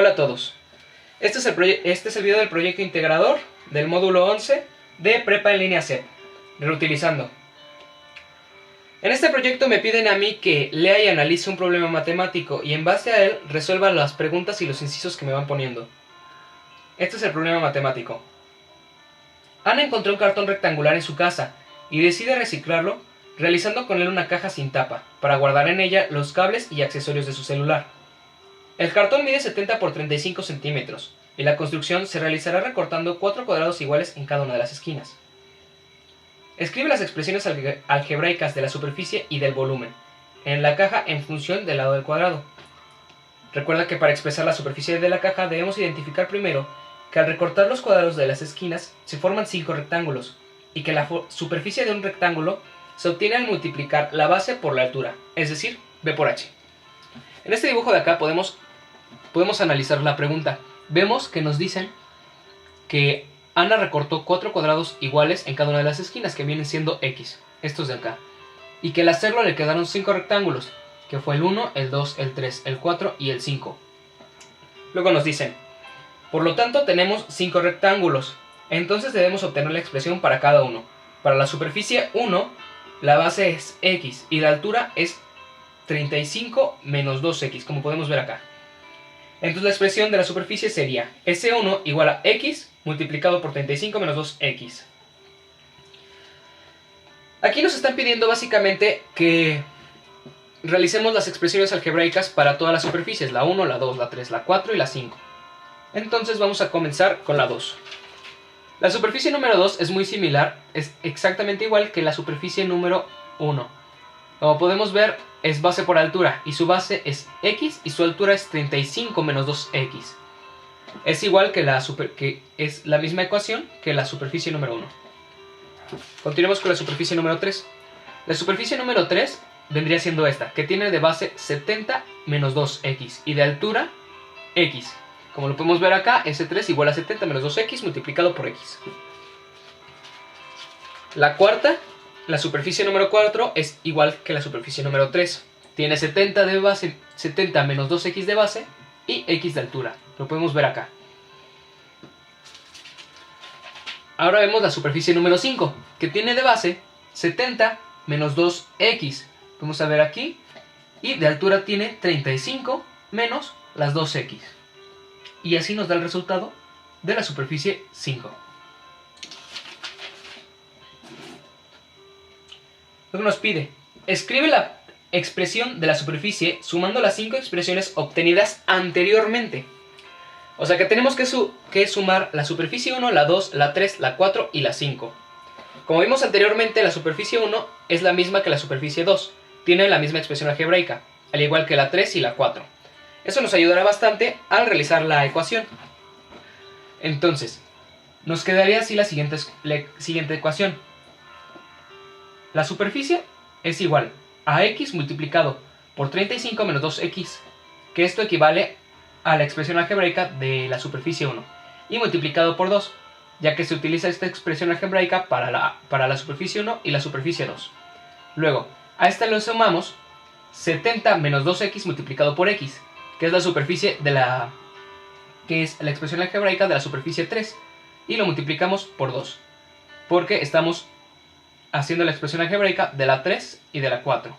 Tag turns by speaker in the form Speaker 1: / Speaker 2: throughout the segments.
Speaker 1: Hola a todos. Este es el video del proyecto integrador del módulo 11 de Prepa en línea CEP, reutilizando. En este proyecto me piden a mí que lea y analice un problema matemático y en base a él resuelva las preguntas y los incisos que me van poniendo. Este es el problema matemático. Ana encontró un cartón rectangular en su casa y decide reciclarlo realizando con él una caja sin tapa para guardar en ella los cables y accesorios de su celular. El cartón mide 70 por 35 centímetros y la construcción se realizará recortando 4 cuadrados iguales en cada una de las esquinas. Escribe las expresiones algebraicas de la superficie y del volumen en la caja en función del lado del cuadrado. Recuerda que para expresar la superficie de la caja debemos identificar primero que al recortar los cuadrados de las esquinas se forman 5 rectángulos y que la superficie de un rectángulo se obtiene al multiplicar la base por la altura, es decir, b por h. En este dibujo de acá podemos analizar la pregunta. Vemos que nos dicen que Ana recortó 4 cuadrados iguales en cada una de las esquinas, que vienen siendo x, estos de acá. Y que al hacerlo le quedaron 5 rectángulos, que fue el 1, el 2, el 3, el 4 y el 5. Luego nos dicen, por lo tanto tenemos 5 rectángulos, entonces debemos obtener la expresión para cada uno. Para la superficie 1, la base es x y la altura es 35 menos 2x, como podemos ver acá. Entonces la expresión de la superficie sería S1 igual a x multiplicado por 35 menos 2x. Aquí nos están pidiendo básicamente que realicemos las expresiones algebraicas para todas las superficies, la 1, la 2, la 3, la 4 y la 5. Entonces vamos a comenzar con la 2. La superficie número 2 es muy similar, es exactamente igual que la superficie número 1. Como podemos ver, es base por altura y su base es x y su altura es 35 menos 2x. Es igual que es la misma ecuación que la superficie número 1. Continuemos con la superficie número 3. La superficie número 3 vendría siendo esta, que tiene de base 70 menos 2x y de altura x. Como lo podemos ver acá, S3 igual a 70 menos 2x multiplicado por x. La cuarta, la superficie número 4, es igual que la superficie número 3. Tiene 70 de base, 70 menos 2x de base y x de altura. Lo podemos ver acá. Ahora vemos la superficie número 5, que tiene de base 70 menos 2x. Vamos a ver aquí. Y de altura tiene 35 menos las 2x. Y así nos da el resultado de la superficie 5. Luego nos pide, escribe la expresión de la superficie sumando las 5 expresiones obtenidas anteriormente. O sea que tenemos que sumar la superficie 1, la 2, la 3, la 4 y la 5. Como vimos anteriormente, la superficie 1 es la misma que la superficie 2. Tiene la misma expresión algebraica, al igual que la 3 y la 4. Eso nos ayudará bastante al realizar la ecuación. Entonces, nos quedaría así la siguiente ecuación. La superficie es igual a x multiplicado por 35 menos 2x, que esto equivale a la expresión algebraica de la superficie 1, y multiplicado por 2, ya que se utiliza esta expresión algebraica para la superficie 1 y la superficie 2. Luego, a esta le sumamos 70 menos 2x multiplicado por x, que es la superficie que es la expresión algebraica de la superficie 3, y lo multiplicamos por 2, porque estamos haciendo la expresión algebraica de la 3 y de la 4.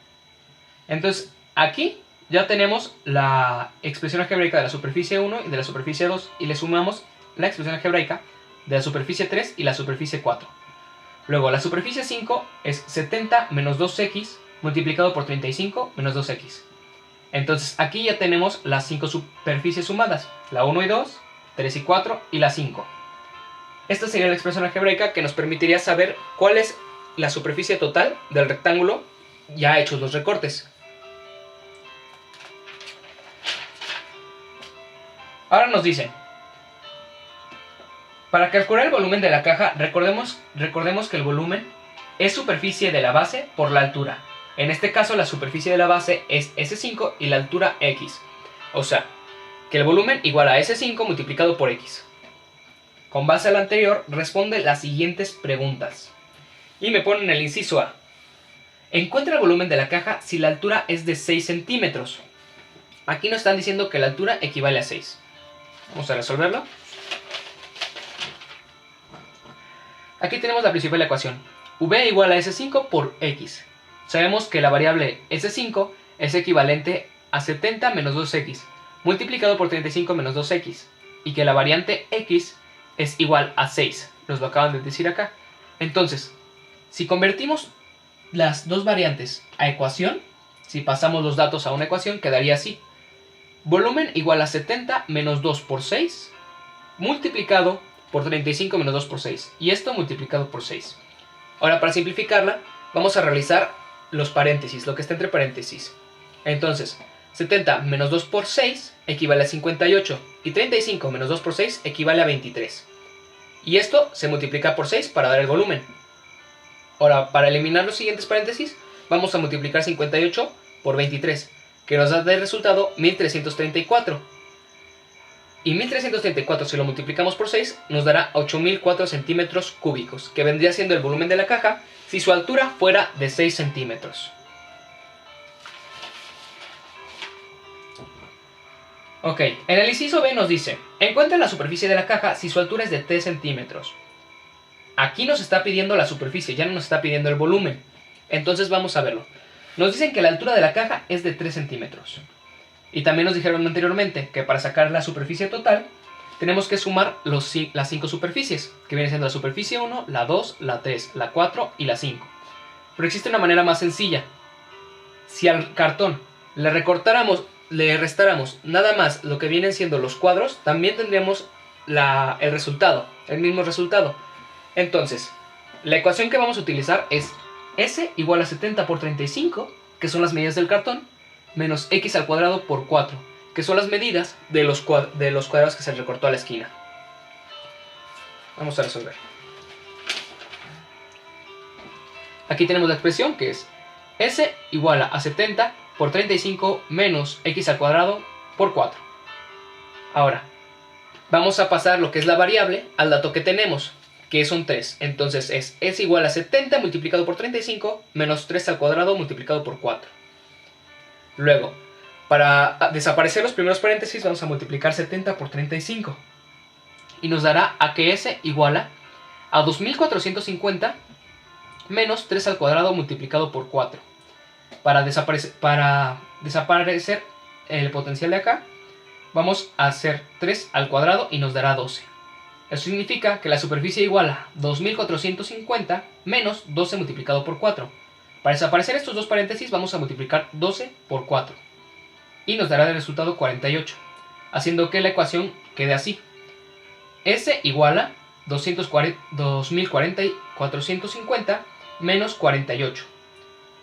Speaker 1: Entonces, aquí ya tenemos la expresión algebraica de la superficie 1 y de la superficie 2, y le sumamos la expresión algebraica de la superficie 3 y la superficie 4. Luego, la superficie 5 es 70 menos 2x multiplicado por 35 menos 2x. Entonces aquí ya tenemos las 5 superficies sumadas, la 1 y 2, 3 y 4 y la 5. Esta sería la expresión algebraica que nos permitiría saber cuál es la superficie total del rectángulo ya hechos los recortes. Ahora nos dicen, para calcular el volumen de la caja, recordemos que el volumen es superficie de la base por la altura. En este caso la superficie de la base es S5 y la altura x. O sea, que el volumen igual a S5 multiplicado por x. Con base a lo anterior, responde las siguientes preguntas. Y me ponen el inciso A. Encuentra el volumen de la caja si la altura es de 6 centímetros. Aquí nos están diciendo que la altura equivale a 6. Vamos a resolverlo. Aquí tenemos la principal ecuación. V igual a S5 por X. Sabemos que la variable S5 es equivalente a 70 menos 2X multiplicado por 35 menos 2X. Y que la variante X es igual a 6. Nos lo acaban de decir acá. Entonces, si convertimos las dos variantes a ecuación, si pasamos los datos a una ecuación, quedaría así. Volumen igual a 70 menos 2 por 6 multiplicado por 35 menos 2 por 6. Y esto multiplicado por 6. Ahora, para simplificarla, vamos a realizar los paréntesis, lo que está entre paréntesis. Entonces, 70 menos 2 por 6 equivale a 58. Y 35 menos 2 por 6 equivale a 23. Y esto se multiplica por 6 para dar el volumen. Ahora, para eliminar los siguientes paréntesis, vamos a multiplicar 58 por 23, que nos da de resultado 1334. Y 1334, si lo multiplicamos por 6, nos dará 8004 centímetros cúbicos, que vendría siendo el volumen de la caja si su altura fuera de 6 centímetros. Ok, en el inciso B nos dice, encuentra la superficie de la caja si su altura es de 3 centímetros. Aquí nos está pidiendo la superficie, ya no nos está pidiendo el volumen. Entonces vamos a verlo. Nos dicen que la altura de la caja es de 3 centímetros. Y también nos dijeron anteriormente que para sacar la superficie total, tenemos que sumar las 5 superficies, que viene siendo la superficie 1, la 2, la 3, la 4 y la 5. Pero existe una manera más sencilla. Si al cartón le restáramos nada más lo que vienen siendo los cuadros, también tendríamos el mismo resultado. Entonces, la ecuación que vamos a utilizar es S igual a 70 por 35, que son las medidas del cartón, menos X al cuadrado por 4, que son las medidas de los cuadrados que se recortó a la esquina. Vamos a resolver. Aquí tenemos la expresión que es S igual a 70 por 35 menos X al cuadrado por 4. Ahora, vamos a pasar lo que es la variable al dato que tenemos, que son 3. Entonces es S igual a 70 multiplicado por 35 menos 3 al cuadrado multiplicado por 4. Luego, para desaparecer los primeros paréntesis, vamos a multiplicar 70 por 35. Y nos dará a que S iguala a 2450 menos 3 al cuadrado multiplicado por 4. Para desaparecer el potencial de acá, vamos a hacer 3 al cuadrado y nos dará 12. Eso significa que la superficie iguala 2450 menos 12 multiplicado por 4. Para desaparecer estos dos paréntesis vamos a multiplicar 12 por 4. Y nos dará de resultado 48. Haciendo que la ecuación quede así. S iguala 2450 menos 48.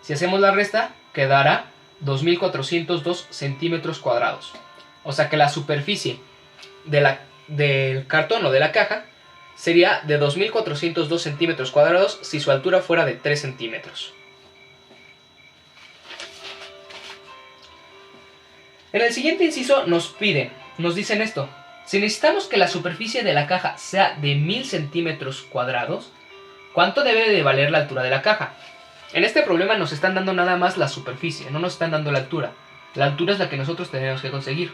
Speaker 1: Si hacemos la resta, quedará 2402 centímetros cuadrados. O sea que la superficie del cartón o de la caja sería de 2402 centímetros cuadrados si su altura fuera de 3 centímetros. En el siguiente inciso nos dicen esto. Si necesitamos que la superficie de la caja sea de 1000 centímetros cuadrados, ¿cuánto debe de valer la altura de la caja? En este problema nos están dando nada más la superficie, no nos están dando la altura. La altura es la que nosotros tenemos que conseguir.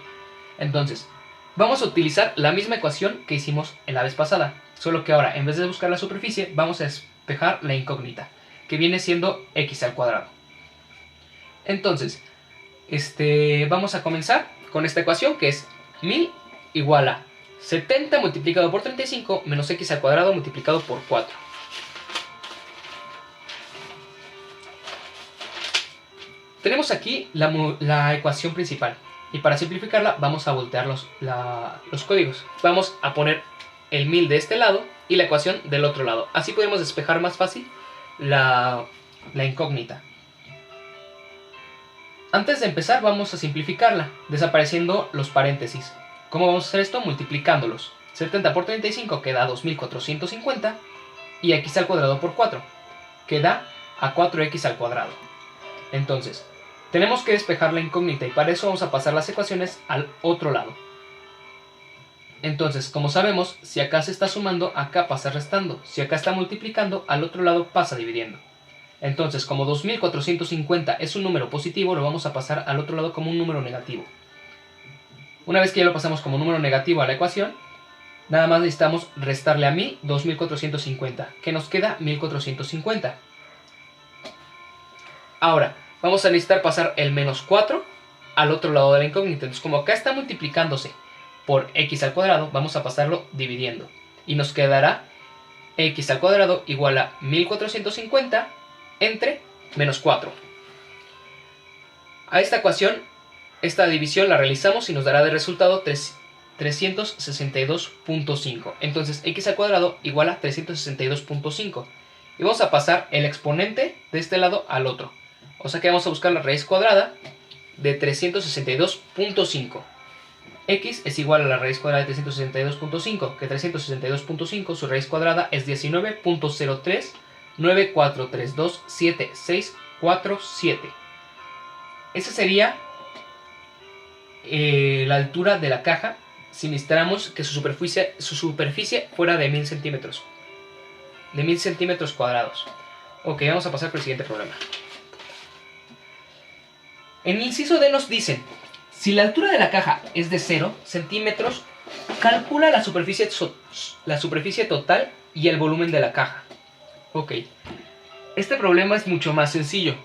Speaker 1: Entonces, vamos a utilizar la misma ecuación que hicimos en la vez pasada, solo que ahora, en vez de buscar la superficie, vamos a despejar la incógnita, que viene siendo x al cuadrado. Entonces, vamos a comenzar con esta ecuación, que es 1000 igual a 70 multiplicado por 35 menos x al cuadrado multiplicado por 4. Tenemos aquí la ecuación principal. Y para simplificarla vamos a voltear los códigos. Vamos a poner el 1000 de este lado y la ecuación del otro lado. Así podemos despejar más fácil la incógnita. Antes de empezar vamos a simplificarla, desapareciendo los paréntesis. ¿Cómo vamos a hacer esto? Multiplicándolos. 70 por 35 queda 2450 y x al cuadrado por 4 queda a 4x al cuadrado. Entonces, tenemos que despejar la incógnita y para eso vamos a pasar las ecuaciones al otro lado. Entonces, como sabemos, si acá se está sumando, acá pasa restando. Si acá está multiplicando, al otro lado pasa dividiendo. Entonces, como 2450 es un número positivo, lo vamos a pasar al otro lado como un número negativo. Una vez que ya lo pasamos como número negativo a la ecuación, nada más necesitamos restarle a 1000 2450, que nos queda 1450. Ahora, vamos a necesitar pasar el menos 4 al otro lado de la incógnita. Entonces, como acá está multiplicándose por x al cuadrado, vamos a pasarlo dividiendo. Y nos quedará x al cuadrado igual a 1450 entre menos 4. A esta ecuación, esta división la realizamos y nos dará de resultado 362.5. Entonces x al cuadrado igual a 362.5. Y vamos a pasar el exponente de este lado al otro. O sea que vamos a buscar la raíz cuadrada de 362.5. X es igual a la raíz cuadrada de 362.5, que 362.5, su raíz cuadrada es 19.0394327647. Esa sería la altura de la caja si necesitáramos que su superficie fuera de 1000 centímetros. De 1000 centímetros cuadrados. Ok, vamos a pasar por el siguiente problema. En el inciso D nos dicen, si la altura de la caja es de 0 centímetros, calcula la superficie total y el volumen de la caja. Ok, este problema es mucho más sencillo,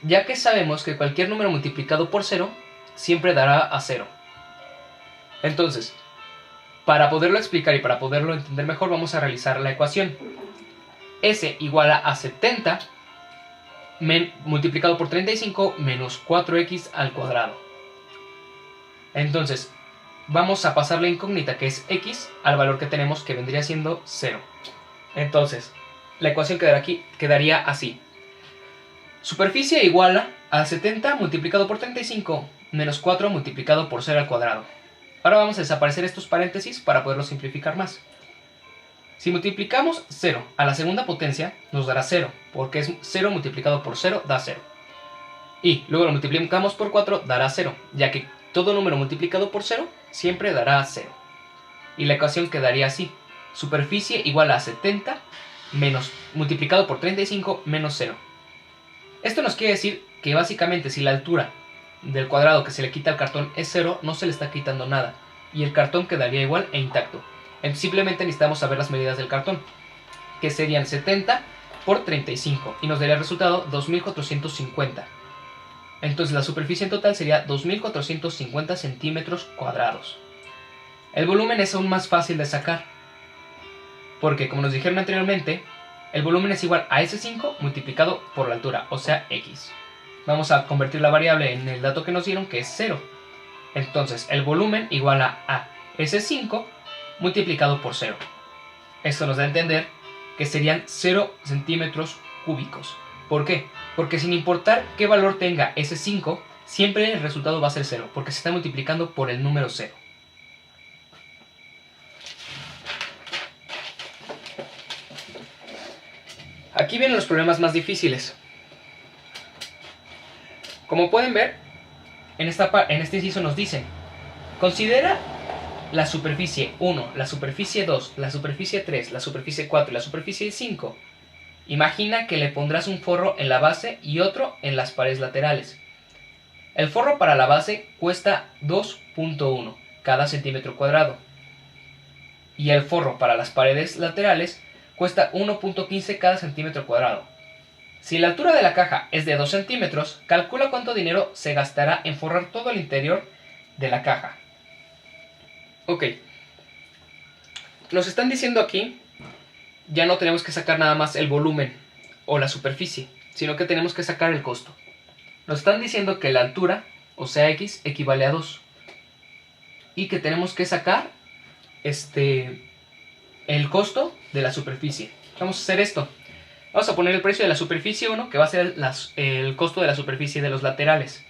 Speaker 1: ya que sabemos que cualquier número multiplicado por 0 siempre dará a 0. Entonces, para poderlo explicar y para poderlo entender mejor, vamos a realizar la ecuación. S igual a 70 multiplicado por 35 menos 4x al cuadrado. Entonces, vamos a pasar la incógnita, que es x, al valor que tenemos, que vendría siendo 0. Entonces, la ecuación quedaría así. Superficie igual a 70 multiplicado por 35 menos 4 multiplicado por 0 al cuadrado. Ahora vamos a desaparecer estos paréntesis para poderlo simplificar más. Si multiplicamos 0 a la segunda potencia, nos dará 0, porque es 0 multiplicado por 0 da 0. Y luego lo multiplicamos por 4, dará 0, ya que todo número multiplicado por 0 siempre dará 0. Y la ecuación quedaría así. Superficie igual a 70 multiplicado por 35 menos 0. Esto nos quiere decir que básicamente si la altura del cuadrado que se le quita al cartón es 0, no se le está quitando nada. Y el cartón quedaría igual e intacto. Entonces simplemente necesitamos saber las medidas del cartón, que serían 70 por 35. Y nos daría el resultado 2450. Entonces la superficie en total sería 2450 centímetros cuadrados. El volumen es aún más fácil de sacar, porque como nos dijeron anteriormente, el volumen es igual a S5 multiplicado por la altura, o sea x. Vamos a convertir la variable en el dato que nos dieron, que es 0. Entonces el volumen igual a S5 multiplicado por 0. Esto nos da a entender que serían 0 centímetros cúbicos. ¿Por qué? Porque sin importar qué valor tenga S5, siempre el resultado va a ser 0, porque se está multiplicando por el número 0. Aquí vienen los problemas más difíciles. Como pueden ver, en este inciso nos dicen, considera la superficie 1, la superficie 2, la superficie 3, la superficie 4 y la superficie 5. Imagina que le pondrás un forro en la base y otro en las paredes laterales. El forro para la base cuesta 2.1 cada centímetro cuadrado. Y el forro para las paredes laterales cuesta 1.15 cada centímetro cuadrado. Si la altura de la caja es de 2 centímetros, calcula cuánto dinero se gastará en forrar todo el interior de la caja. Ok. Nos están diciendo aquí, ya no tenemos que sacar nada más el volumen o la superficie, sino que tenemos que sacar el costo. Nos están diciendo que la altura, o sea x, equivale a 2. Y que tenemos que sacar el costo de la superficie. Vamos a hacer esto. Vamos a poner el precio de la superficie 1, que va a ser el costo de la superficie de los laterales.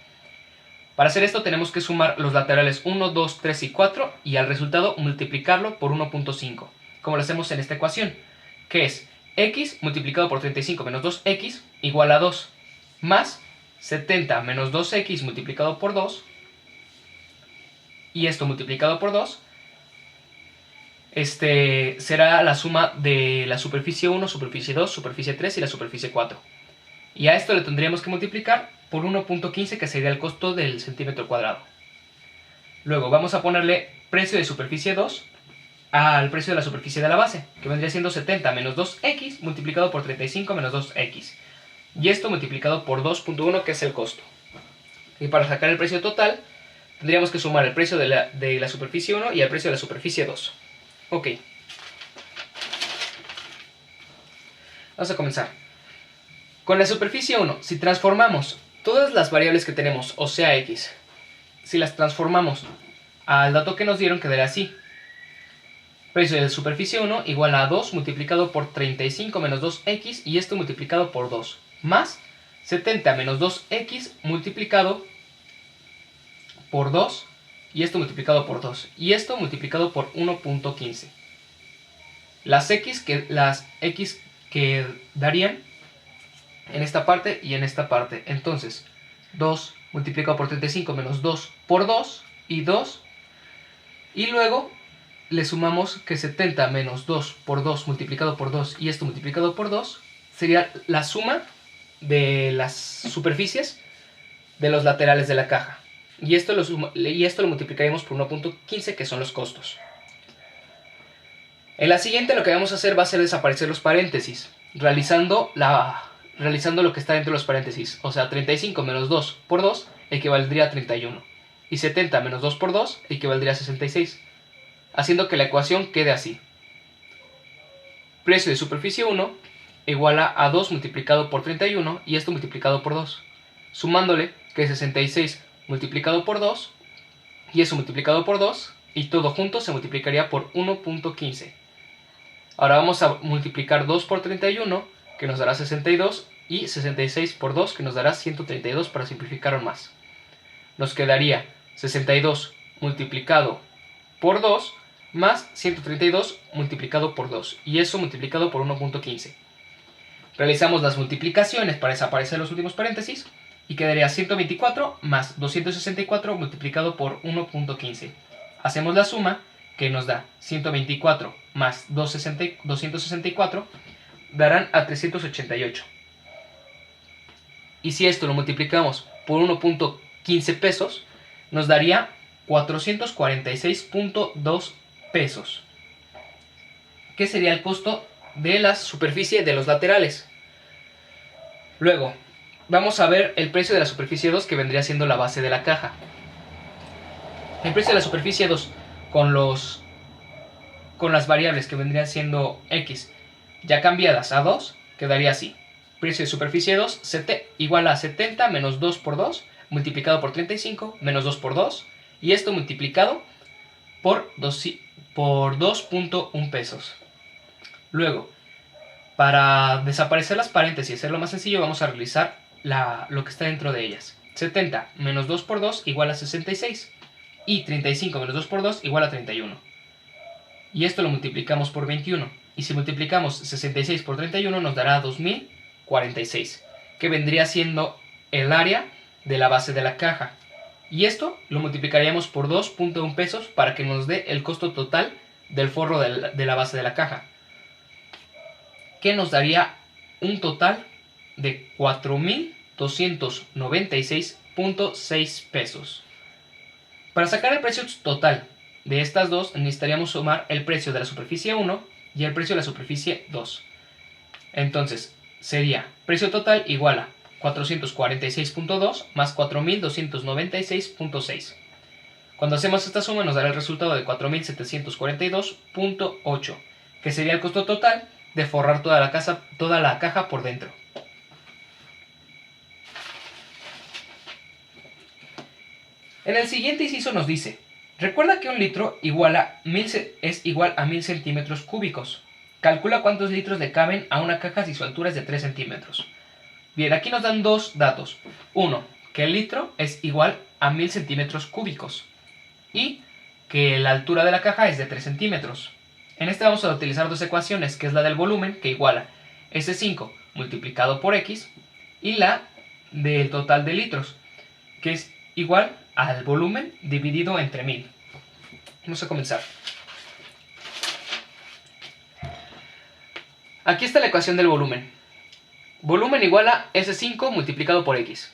Speaker 1: Para hacer esto tenemos que sumar los laterales 1, 2, 3 y 4 y al resultado multiplicarlo por 1.5, como lo hacemos en esta ecuación, que es x multiplicado por 35 menos 2x igual a 2, más 70 menos 2x multiplicado por 2, y esto multiplicado por 2, será la suma de la superficie 1, superficie 2, superficie 3 y la superficie 4. Y a esto le tendríamos que multiplicar por 1.15, que sería el costo del centímetro cuadrado. Luego vamos a ponerle precio de superficie 2 al precio de la superficie de la base, que vendría siendo 70 menos 2x multiplicado por 35 menos 2x. Y esto multiplicado por 2.1, que es el costo. Y para sacar el precio total, tendríamos que sumar el precio de la superficie 1 y el precio de la superficie 2. Ok. Vamos a comenzar. Con la superficie 1, si transformamos todas las variables que tenemos, o sea x, si las transformamos al dato que nos dieron, quedaría así. Precio de la superficie 1 igual a 2 multiplicado por 35 menos 2x y esto multiplicado por 2. Más 70 menos 2x multiplicado por 2 y esto multiplicado por 2. Y esto multiplicado por 1.15. Las x que darían en esta parte y en esta parte. Entonces, 2 multiplicado por 35 menos 2 por 2 y 2. Y luego le sumamos que 70 menos 2 por 2 multiplicado por 2 y esto multiplicado por 2 sería la suma de las superficies de los laterales de la caja. Y esto lo multiplicaremos por 1.15, que son los costos. En la siguiente lo que vamos a hacer va a ser desaparecer los paréntesis, realizando lo que está dentro de los paréntesis. O sea, 35 menos 2 por 2 equivaldría a 31. Y 70 menos 2 por 2 equivaldría a 66. Haciendo que la ecuación quede así. Precio de superficie 1 igual a 2 multiplicado por 31 y esto multiplicado por 2. Sumándole que 66 multiplicado por 2 y eso multiplicado por 2 y todo junto se multiplicaría por 1.15. Ahora vamos a multiplicar 2 por 31, que nos dará 62, y 66 por 2, que nos dará 132 para simplificar aún más. Nos quedaría 62 multiplicado por 2 más 132 multiplicado por 2, y eso multiplicado por 1.15. Realizamos las multiplicaciones para desaparecer los últimos paréntesis, y quedaría 124 más 264 multiplicado por 1.15. Hacemos la suma, que nos da 124 más 264, darán a 388. Y si esto lo multiplicamos por 1.15 pesos, nos daría 446.2 pesos, que sería el costo de la superficie de los laterales. Luego, vamos a ver el precio de la superficie 2, que vendría siendo la base de la caja. El precio de la superficie 2 con las variables que vendrían siendo x ya cambiadas a 2, quedaría así. Precio de superficie 2 igual a 70 menos 2 por 2 multiplicado por 35 menos 2 por 2 y esto multiplicado por 2.1 pesos. Luego, para desaparecer las paréntesis y hacerlo más sencillo, vamos a realizar lo que está dentro de ellas. 70 menos 2 por 2 igual a 66 y 35 menos 2 por 2 igual a 31. Y esto lo multiplicamos por 21. Y si multiplicamos 66 por 31 nos dará 2046, que vendría siendo el área de la base de la caja. Y esto lo multiplicaríamos por 2.1 pesos para que nos dé el costo total del forro de la base de la caja, que nos daría un total de 4.296.6 pesos. Para sacar el precio total de estas dos necesitaríamos sumar el precio de la superficie 1 y el precio de la superficie 2. Entonces sería precio total igual a 446.2 más 4.296.6. Cuando hacemos esta suma nos dará el resultado de 4.742.8, que sería el costo total de forrar toda la caja por dentro. En el siguiente inciso nos dice: recuerda que un litro es igual a 1000 centímetros cúbicos. Calcula cuántos litros le caben a una caja si su altura es de 3 centímetros. Bien, aquí nos dan dos datos. Uno, que el litro es igual a 1000 centímetros cúbicos y que la altura de la caja es de 3 centímetros. En este vamos a utilizar dos ecuaciones, que es la del volumen, que iguala S5 multiplicado por X, y la del total de litros, que es igual al volumen dividido entre 1000. Vamos a comenzar. Aquí está la ecuación del volumen. Volumen igual a S5 multiplicado por X.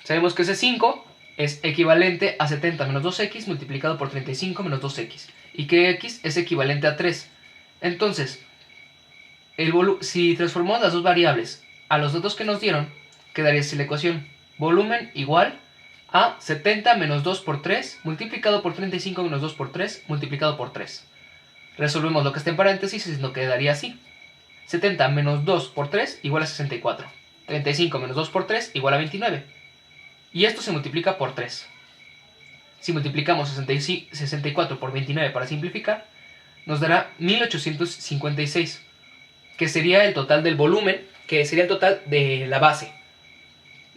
Speaker 1: Sabemos que S5 es equivalente a 70 menos 2x multiplicado por 35 menos 2x. Y que x es equivalente a 3. Entonces, si transformamos las dos variables a los datos que nos dieron, quedaría así la ecuación. Volumen igual a 70 menos 2 por 3 multiplicado por 35 menos 2 por 3 multiplicado por 3. Resolvemos lo que está en paréntesis y nos quedaría así. 70 menos 2 por 3 igual a 64. 35 menos 2 por 3 igual a 29. Y esto se multiplica por 3. Si multiplicamos 64 por 29 para simplificar, nos dará 1856, que sería el total del volumen, que sería el total de la base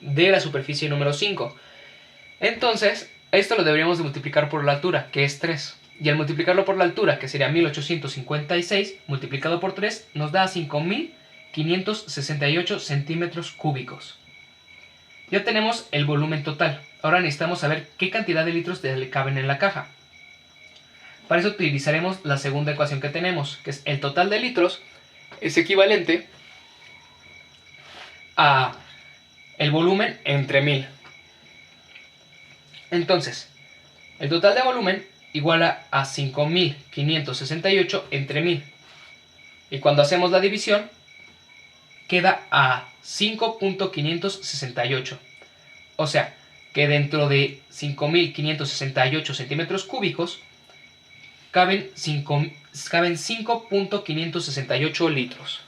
Speaker 1: de la superficie número 5. Entonces, esto lo deberíamos de multiplicar por la altura, que es 3. Y al multiplicarlo por la altura, que sería 1856, multiplicado por 3, nos da 5568 centímetros cúbicos. Ya tenemos el volumen total. Ahora necesitamos saber qué cantidad de litros le caben en la caja. Para eso utilizaremos la segunda ecuación que tenemos, que es el total de litros es equivalente a el volumen entre 1000. Entonces, el total de volumen iguala a 5568 entre 1000. Y cuando hacemos la división, queda a 5.568. O sea, que dentro de 5568 centímetros cúbicos caben 5.568 litros.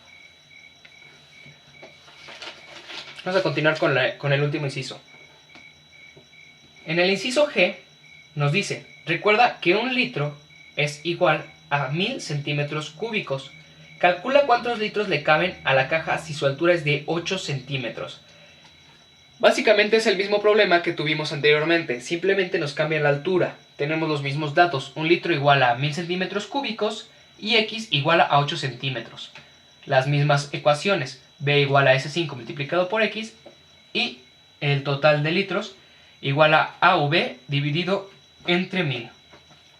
Speaker 1: Vamos a continuar con el último inciso. En el inciso G nos dice, recuerda que un litro es igual a 1000 centímetros cúbicos. Calcula cuántos litros le caben a la caja si su altura es de 8 centímetros. Básicamente es el mismo problema que tuvimos anteriormente, simplemente nos cambia la altura. Tenemos los mismos datos, un litro igual a 1000 centímetros cúbicos y x igual a 8 centímetros. Las mismas ecuaciones, b igual a S5 multiplicado por x y el total de litros igual a AV dividido entre 1000.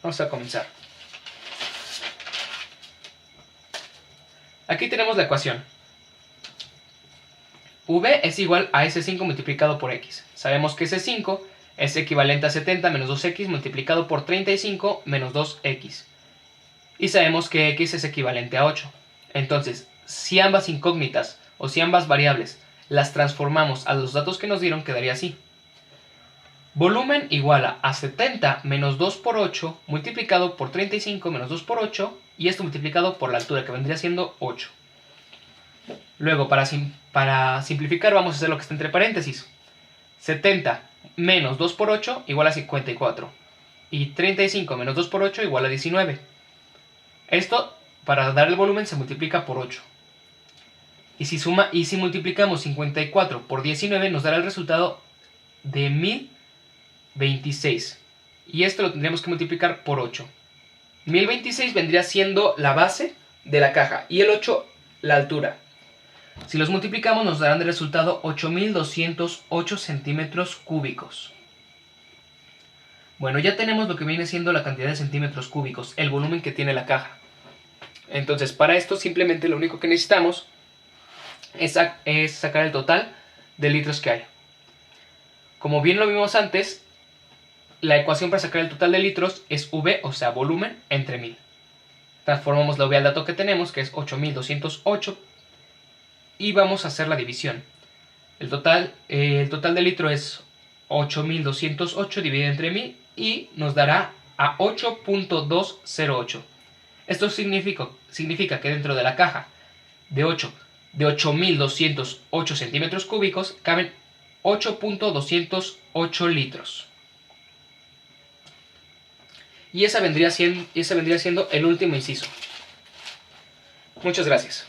Speaker 1: Vamos a comenzar. Aquí tenemos la ecuación. V es igual a S5 multiplicado por X. Sabemos que S5 es equivalente a 70 menos 2X multiplicado por 35 menos 2X. Y sabemos que X es equivalente a 8. Entonces, si ambas incógnitas o si ambas variables las transformamos a los datos que nos dieron, quedaría así. Volumen igual a 70 menos 2 por 8 multiplicado por 35 menos 2 por 8 y esto multiplicado por la altura que vendría siendo 8. Luego para simplificar vamos a hacer lo que está entre paréntesis. 70 menos 2 por 8 igual a 54 y 35 menos 2 por 8 igual a 19. Esto para dar el volumen se multiplica por 8. Y si multiplicamos 54 por 19 nos dará el resultado de 1026. Y esto lo tendríamos que multiplicar por 8. 1026 vendría siendo la base de la caja y el 8 la altura. Si los multiplicamos nos darán de resultado 8208 centímetros cúbicos. Bueno, ya tenemos lo que viene siendo la cantidad de centímetros cúbicos, el volumen que tiene la caja. Entonces para esto simplemente lo único que necesitamos es sacar el total de litros que hay. Como bien lo vimos antes, la ecuación para sacar el total de litros es V, o sea, volumen, entre 1000. Transformamos la V al dato que tenemos, que es 8208, y vamos a hacer la división. El total de litro es 8208 dividido entre 1000 y nos dará a 8.208. Esto significa que dentro de la caja de 8208 centímetros cúbicos caben 8.208 litros. Y ese vendría siendo el último inciso. Muchas gracias.